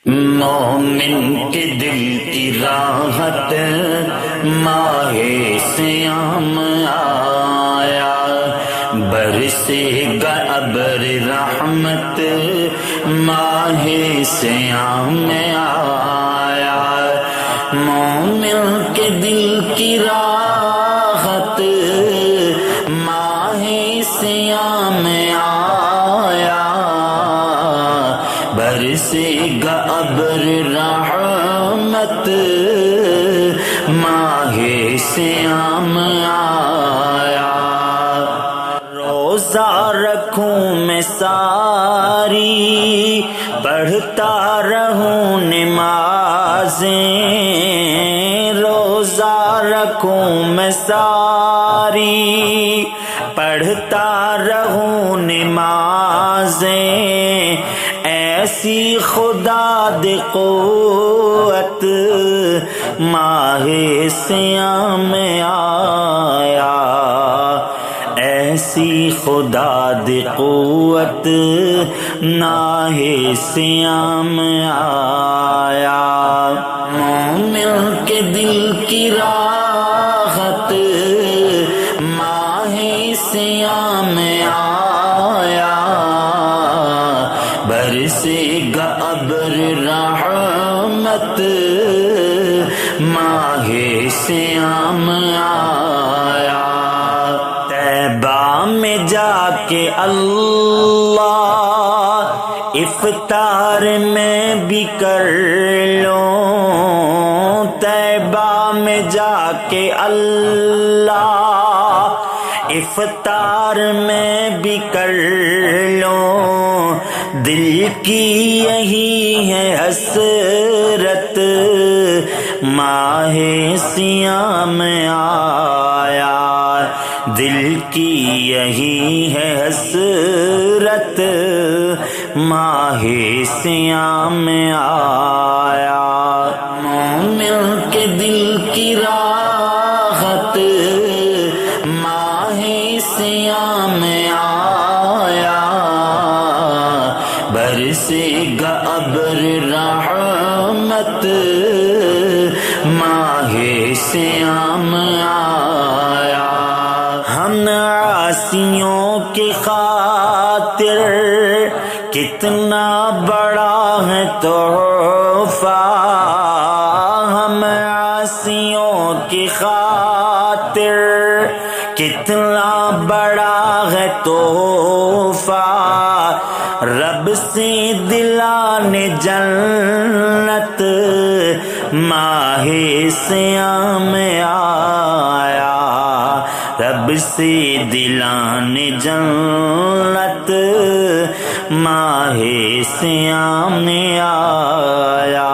مومن کے دل کی راحت ماہ صیام آیا، برسے گا ابر رحمت ماہ صیام آیا۔ مومن کے دل کی راحت ماہ صیام آیا، برسے گا ابر رحمت ماہ صیام آیا۔ روزہ رکھوں میں ساری، پڑھتا رہوں نمازیں، روزہ رکھوں میں ساری، پڑھتا رہوں نمازیں، ایسی خدا دی قوت ماہ صیام آیا، ایسی خدا دی قوت ماہ صیام آیا۔ مومن کے دل کی راحت ماہ صیام آیا، برسے گا ابر رحمت ماہ صیام آیا۔ طیبہ میں جا کے اللہ افطار میں بھی کر لوں، طیبہ میں جا کے اللہ افطار میں بھی کر لوں، دل کی یہی ہے حسرت ماہ صیام آیا، دل کی یہی ہے حسرت ماہ صیام آیا۔ مومن کے دل کی راحت ماہ صیام آیا، برسے گا ابر رحمت ماہ صیام آیا۔ ہم عاصیوں کی خاطر کتنا بڑا ہے تحفہ، ہم عاصیوں کی خاطر کتنا بڑا ہے تحفہ، رب سے دلانے جنت ماہ صیام آیا، رب سے دلانے جنت ماہ صیام آیا۔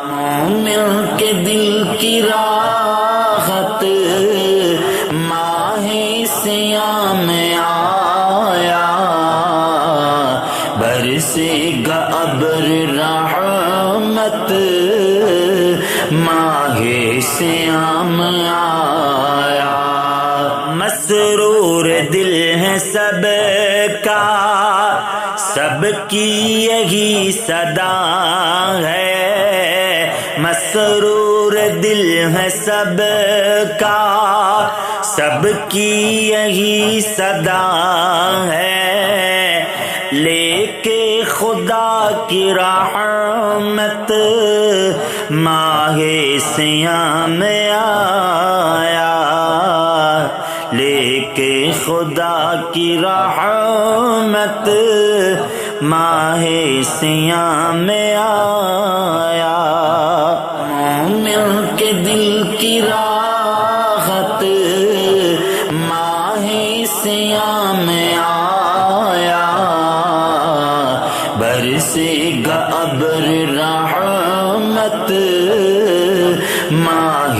مومن کے دل کی راحت ماہ صیام آیا، برسے گا ابر رحمت ماہ صیام آیا۔ مسرور دل ہے سب کا، سب کی یہی صدا ہے، مسرور دل ہے سب کا، سب کی یہی صدا ہے، لے کے خدا کی رحمت ماہ صیام آیا، لے کے خدا کی رحمت ماہ صیام آیا۔ مومن کے دل کی راحت ماہ صیام آیا، برسے گا ابر رحمت ماہ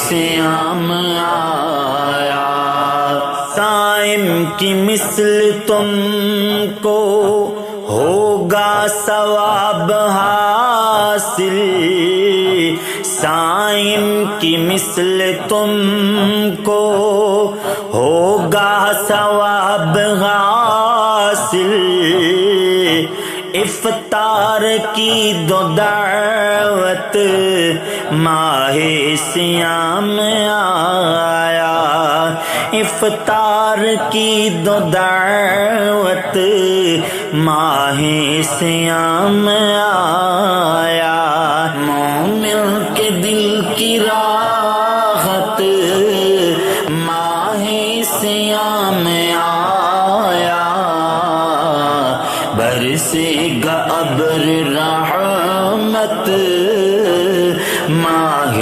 صیام آیا۔ صائم کی مثل تم کو ہوگا ثواب حاصل، صائم کی مثل تم کو ہوگا ثواب حاصل، افطار کی دو دعوت ماہ سیام آیا، افطار کی دو دعوت ماہ سیام آیا، مومن کے دل کی راحت ماہ سیام آیا، برسے گا ابر رحمت ماہ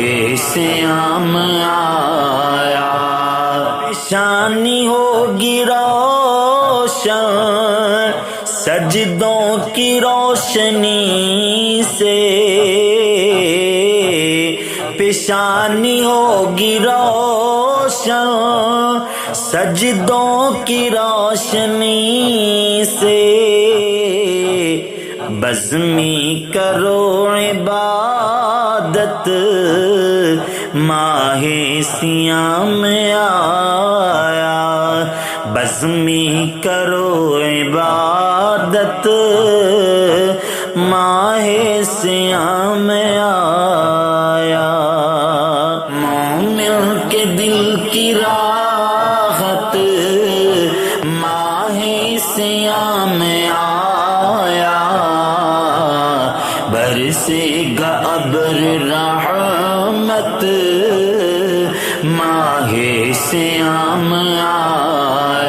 سیام آیا، پیشانی ہوگی روشن سجدوں کی روشنی سے، پیشانی ہوگی روشن سجدوں کی روشنی سے، بزمی کرو عبادت ماہ سیام آیا، بزمی کرو عبادت ماہ سیام آیا، مومن کے دل کی راحت ماہ سیام آیا، برسے گا ابر رحمت ماہ سیام آیا۔